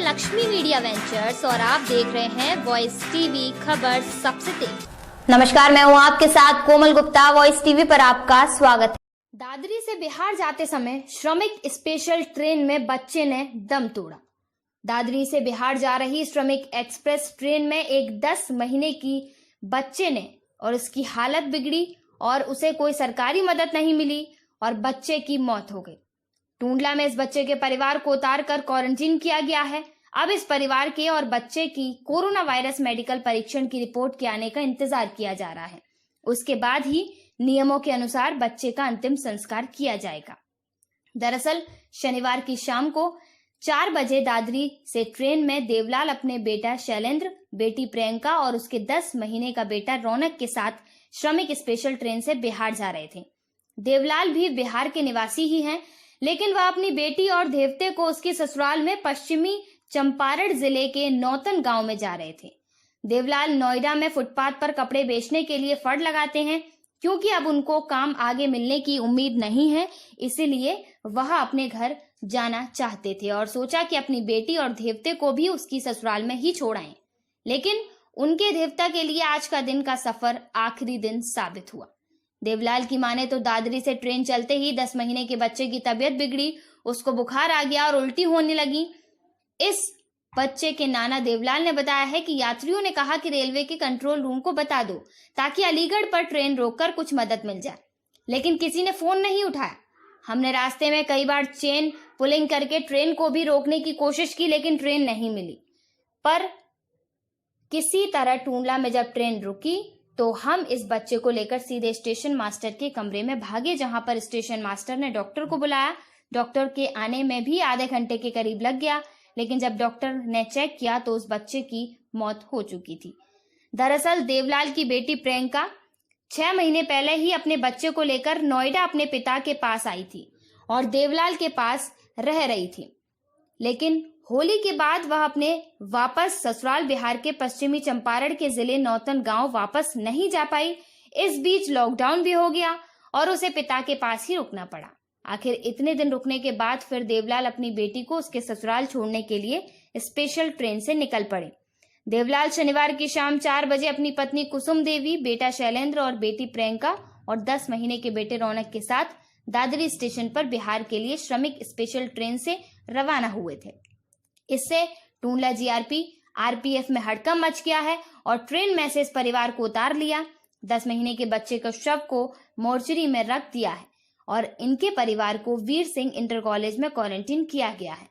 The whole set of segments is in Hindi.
लक्ष्मी मीडिया वेंचर्स और आप देख रहे हैं वॉइस टीवी खबर सबसे तेज। नमस्कार, मैं हूं आपके साथ कोमल गुप्ता। वॉइस टीवी पर आपका स्वागत है। दादरी से बिहार जाते समय श्रमिक स्पेशल ट्रेन में बच्चे ने दम तोड़ा। दादरी से बिहार जा रही श्रमिक एक्सप्रेस ट्रेन में एक 10 महीने की बच्चे ने और उसकी हालत बिगड़ी और उसे कोई सरकारी मदद नहीं मिली और बच्चे की मौत हो गई। टूंडला में इस बच्चे के परिवार को उतार कर क्वारंटीन किया गया है। अब इस परिवार के और बच्चे की कोरोना वायरस मेडिकल परीक्षण की रिपोर्ट के आने का इंतजार किया जा रहा है। उसके बाद ही नियमों के अनुसार बच्चे का अंतिम संस्कार किया जाएगा। दरअसल शनिवार की शाम को 4 बजे दादरी से ट्रेन में देवलाल अपने बेटा शैलेंद्र, बेटी प्रियंका और उसके 10 महीने का बेटा रौनक के साथ श्रमिक स्पेशल ट्रेन से बिहार जा रहे थे। देवलाल भी बिहार के निवासी ही हैं, लेकिन वह अपनी बेटी और देवते को उसके ससुराल में पश्चिमी चंपारण जिले के नौतन गांव में जा रहे थे। देवलाल नोएडा में फुटपाथ पर कपड़े बेचने के लिए फड़ लगाते हैं। क्योंकि अब उनको काम आगे मिलने की उम्मीद नहीं है, इसीलिए वह अपने घर जाना चाहते थे और सोचा कि अपनी बेटी और देवते को भी उसकी ससुराल में ही छोड़ आएं। लेकिन उनके देवता के लिए आज का दिन का सफर आखिरी दिन साबित हुआ। देवलाल की माने तो दादरी से ट्रेन चलते ही 10 महीने के बच्चे की तबीयत बिगड़ी, उसको बुखार आ गया और उल्टी होने लगी। इस बच्चे के नाना देवलाल ने बताया है कि यात्रियों ने कहा कि रेलवे के कंट्रोल रूम को बता दो ताकि अलीगढ़ पर ट्रेन रोककर कुछ मदद मिल जाए, लेकिन किसी ने फोन नहीं उठाया। हमने रास्ते में कई बार चेन पुलिंग करके ट्रेन को भी रोकने की कोशिश की, लेकिन ट्रेन नहीं मिली। पर किसी तरह टूंडला में जब ट्रेन रुकी तो हम इस बच्चे को लेकर सीधे स्टेशन मास्टर के कमरे में भागे, जहां पर स्टेशन मास्टर ने डॉक्टर को बुलाया। डॉक्टर के आने में भी आधे घंटे के करीब लग गया, लेकिन जब डॉक्टर ने चेक किया तो उस बच्चे की मौत हो चुकी थी। दरअसल देवलाल की बेटी प्रियंका 6 महीने पहले ही अपने बच्चे को लेकर नोएडा अपने पिता के पास आई थी और देवलाल के पास रह रही थी, लेकिन होली के बाद वह अपने वापस ससुराल बिहार के पश्चिमी चंपारण के जिले नौतन गांव वापस नहीं जा पाई। इस बीच लॉकडाउन भी हो गया और उसे पिता के पास ही रुकना पड़ा। आखिर इतने दिन रुकने के बाद फिर देवलाल अपनी बेटी को उसके ससुराल छोड़ने के लिए स्पेशल ट्रेन से निकल पड़े। देवलाल शनिवार की शाम 4 बजे अपनी पत्नी कुसुम देवी, बेटा शैलेंद्र और बेटी प्रियंका और 10 महीने के बेटे रौनक के साथ दादरी स्टेशन पर बिहार के लिए श्रमिक स्पेशल ट्रेन से रवाना हुए थे। इससे टूंडला जीआरपी, आरपीएफ में हड़कंप मच गया है और ट्रेन में से इस परिवार को उतार लिया। 10 महीने के बच्चे के शव को मोर्चरी में रख दिया है और इनके परिवार को वीर सिंह इंटर कॉलेज में क्वारंटीन किया गया है।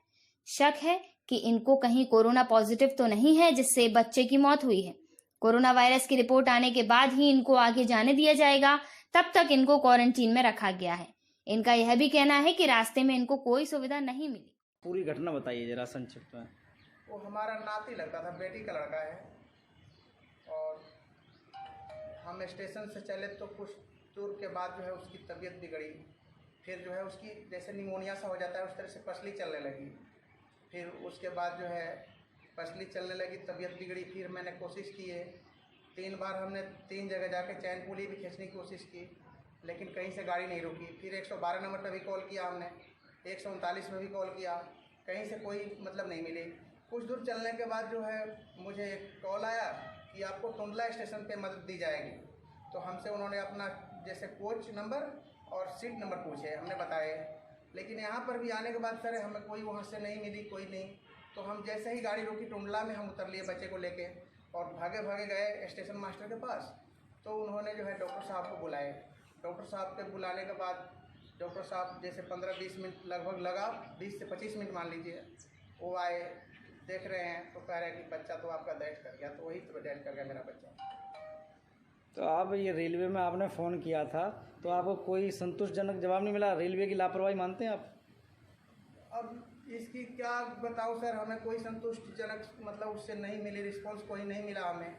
शक है कि इनको कहीं कोरोना पॉजिटिव तो नहीं है जिससे बच्चे की मौत हुई है। कोरोना वायरस की रिपोर्ट आने के बाद ही इनको आगे जाने दिया जाएगा, तब तक इनको क्वारंटीन में रखा गया है। इनका यह भी कहना है कि रास्ते में इनको कोई सुविधा नहीं मिली। पूरी घटना बताइए जरा संक्षिप्त में। वो हमारा नाती लगता था, बेटी का लड़का है और हम स्टेशन से चले तो कुछ दूर के बाद जो है उसकी तबीयत बिगड़ी। फिर जो है उसकी जैसे निमोनिया सा हो जाता है उस तरह से पसली चलने लगी। फिर उसके बाद जो है पसली चलने लगी, तबीयत बिगड़ी। फिर मैंने कोशिश की है 3 बार, हमने 3 जगह जाके चैन पुली भी खींचने की कोशिश की, लेकिन कहीं से गाड़ी नहीं रुकी। फिर 112 नंबर पर भी कॉल किया हमने, 139 में भी कॉल किया, कहीं से कोई मतलब नहीं मिली। कुछ दूर चलने के बाद जो है मुझे एक कॉल आया कि आपको टूंडला स्टेशन पे मदद दी जाएगी। तो हमसे उन्होंने अपना जैसे कोच नंबर और सीट नंबर पूछे, हमने बताए, लेकिन यहाँ पर भी आने के बाद सर हमें कोई वहाँ से नहीं मिली, कोई नहीं। तो हम जैसे ही गाड़ी रुकी टूंडला में हम उतर लिए बच्चे को लेके और भागे भागे गए स्टेशन मास्टर के पास। तो उन्होंने जो है डॉक्टर साहब को बुलाए। डॉक्टर साहब के बुलाने के बाद डॉक्टर साहब जैसे 15-20 मिनट लगभग लगा, 20 से 25 मिनट मान लीजिए, वो आए, देख रहे हैं तो कह रहे हैं कि बच्चा तो आपका डेथ कर गया। तो वही तो डेथ कर गया मेरा बच्चा। तो आप ये रेलवे में आपने फ़ोन किया था तो आपको कोई संतोषजनक जवाब नहीं मिला? रेलवे की लापरवाही मानते हैं आप? अब इसकी क्या बताऊँ सर, हमें कोई संतुष्टिजनक मतलब उससे नहीं मिली, रिस्पॉन्स कोई नहीं मिला हमें।